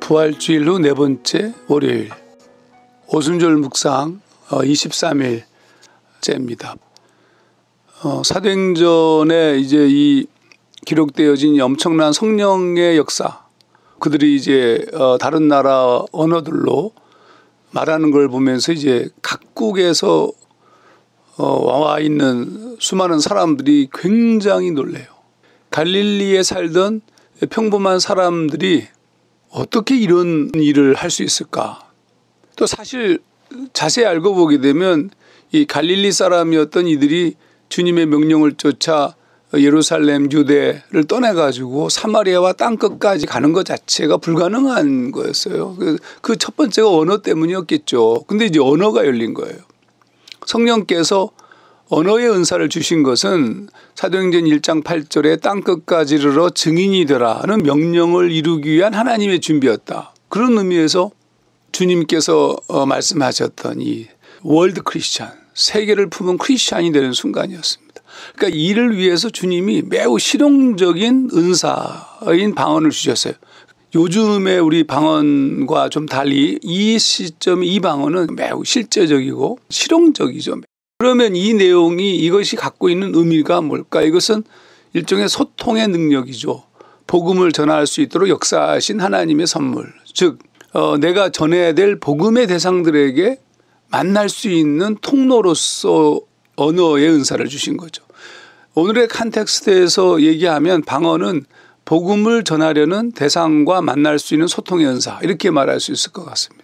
부활주일 후 네 번째 월요일 오순절 묵상 23일째입니다. 사도행전에 이제 이 기록되어진 엄청난 성령의 역사, 그들이 이제 다른 나라 언어들로 말하는 걸 보면서 이제 각국에서 와 있는 수많은 사람들이 굉장히 놀래요. 갈릴리에 살던 평범한 사람들이 어떻게 이런 일을 할 수 있을까? 또 사실 자세히 알고 보게 되면 이 갈릴리 사람이었던 이들이 주님의 명령을 쫓아 예루살렘, 유대를 떠나가지고 사마리아와 땅끝까지 가는 것 자체가 불가능한 거였어요. 그 첫 번째가 언어 때문이었겠죠. 근데 이제 언어가 열린 거예요. 성령께서 언어의 은사를 주신 것은 사도행전 1장 8절에 땅끝까지 이르러 증인이 되라는 명령을 이루기 위한 하나님의 준비였다. 그런 의미에서 주님께서 말씀하셨던 이 월드 크리스찬, 세계를 품은 크리스찬이 되는 순간이었습니다. 그러니까 이를 위해서 주님이 매우 실용적인 은사인 방언을 주셨어요. 요즘에 우리 방언과 좀 달리 이 시점, 이 방언은 매우 실제적이고 실용적이죠. 그러면 이 내용이 이것이 갖고 있는 의미가 뭘까? 이것은 일종의 소통의 능력이죠. 복음을 전할 수 있도록 역사하신 하나님의 선물. 즉 내가 전해야 될 복음의 대상들에게 만날 수 있는 통로로서 언어의 은사를 주신 거죠. 오늘의 컨텍스트에서 얘기하면 방언은 복음을 전하려는 대상과 만날 수 있는 소통의 은사, 이렇게 말할 수 있을 것 같습니다.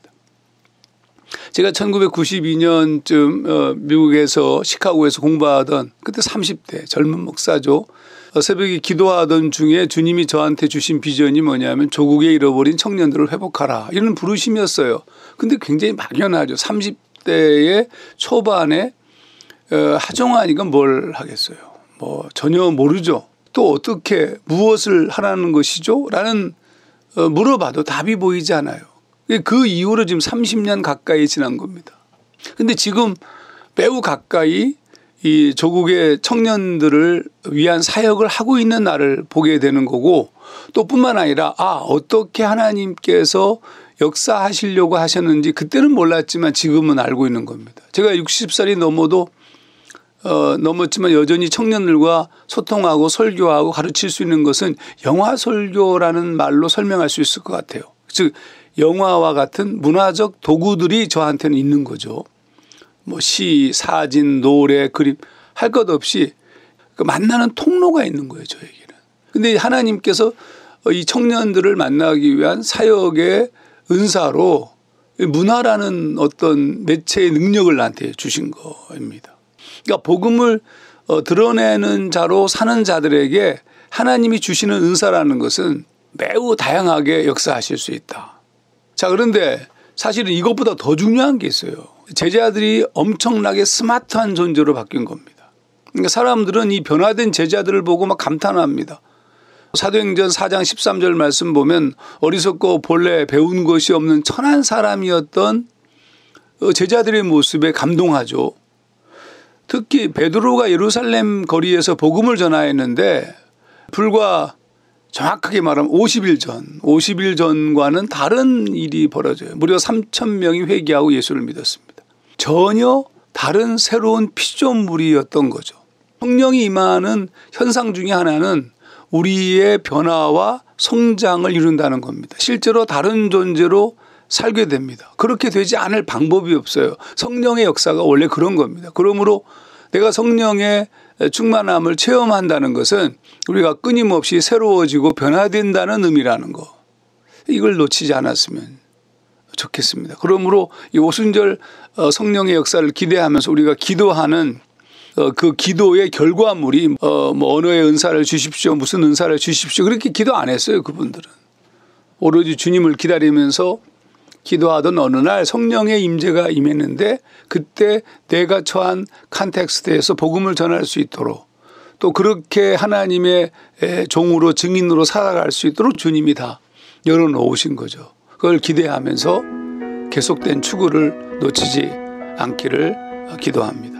제가 1992년쯤 미국에서 시카고에서 공부하던 그때 30대 젊은 목사죠. 새벽에 기도하던 중에 주님이 저한테 주신 비전이 뭐냐면 조국에 잃어버린 청년들을 회복하라, 이런 부르심이었어요. 근데 굉장히 막연하죠. 30대의 초반에 하정하니까 뭘 하겠어요. 뭐 전혀 모르죠. 또 어떻게 무엇을 하라는 것이죠? 라는 물어봐도 답이 보이지 않아요. 그 이후로 지금 30년 가까이 지난 겁니다. 근데 지금 매우 가까이 이 조국의 청년들을 위한 사역을 하고 있는 나를 보게 되는 거고, 또 뿐만 아니라 어떻게 하나님께서 역사하시려고 하셨는지 그때는 몰랐지만 지금은 알고 있는 겁니다. 제가 60살이 넘었지만 여전히 청년들과 소통하고 설교하고 가르칠 수 있는 것은 영화 설교라는 말로 설명할 수 있을 것 같아요. 즉 영화와 같은 문화적 도구들이 저한테는 있는 거죠. 뭐 시, 사진, 노래, 그림 할 것 없이 만나는 통로가 있는 거예요, 저에게는. 근데 하나님께서 이 청년들을 만나기 위한 사역의 은사로 문화라는 어떤 매체의 능력을 나한테 주신 겁니다. 그러니까 복음을 드러내는 자로 사는 자들에게 하나님이 주시는 은사라는 것은 매우 다양하게 역사하실 수 있다. 자, 그런데 사실은 이것보다 더 중요한 게 있어요. 제자들이 엄청나게 스마트한 존재로 바뀐 겁니다. 그러니까 사람들은 이 변화된 제자들을 보고 막 감탄합니다. 사도행전 4장 13절 말씀 보면 어리석고 본래 배운 것이 없는 천한 사람이었던 제자들의 모습에 감동하죠. 특히 베드로가 예루살렘 거리에서 복음을 전하였는데 불과 정확하게 말하면 50일 전과는 다른 일이 벌어져요. 무려 3,000명이 회개하고 예수를 믿었습니다. 전혀 다른 새로운 피조물이었던 거죠. 성령이 임하는 현상 중에 하나는 우리의 변화와 성장을 이룬다는 겁니다. 실제로 다른 존재로 살게 됩니다. 그렇게 되지 않을 방법이 없어요. 성령의 역사가 원래 그런 겁니다. 그러므로 내가 성령의 충만함을 체험한다는 것은 우리가 끊임없이 새로워지고 변화된다는 의미라는 거. 이걸 놓치지 않았으면 좋겠습니다. 그러므로 이 오순절 성령의 역사를 기대하면서 우리가 기도하는 그 기도의 결과물이 뭐 언어의 은사를 주십시오, 무슨 은사를 주십시오, 그렇게 기도 안 했어요. 그분들은 오로지 주님을 기다리면서 기도하던 어느 날 성령의 임재가 임했는데 그때 내가 처한 컨텍스트에서 복음을 전할 수 있도록, 또 그렇게 하나님의 종으로 증인으로 살아갈 수 있도록 주님이 다 열어놓으신 거죠. 그걸 기대하면서 계속된 추구를 놓치지 않기를 기도합니다.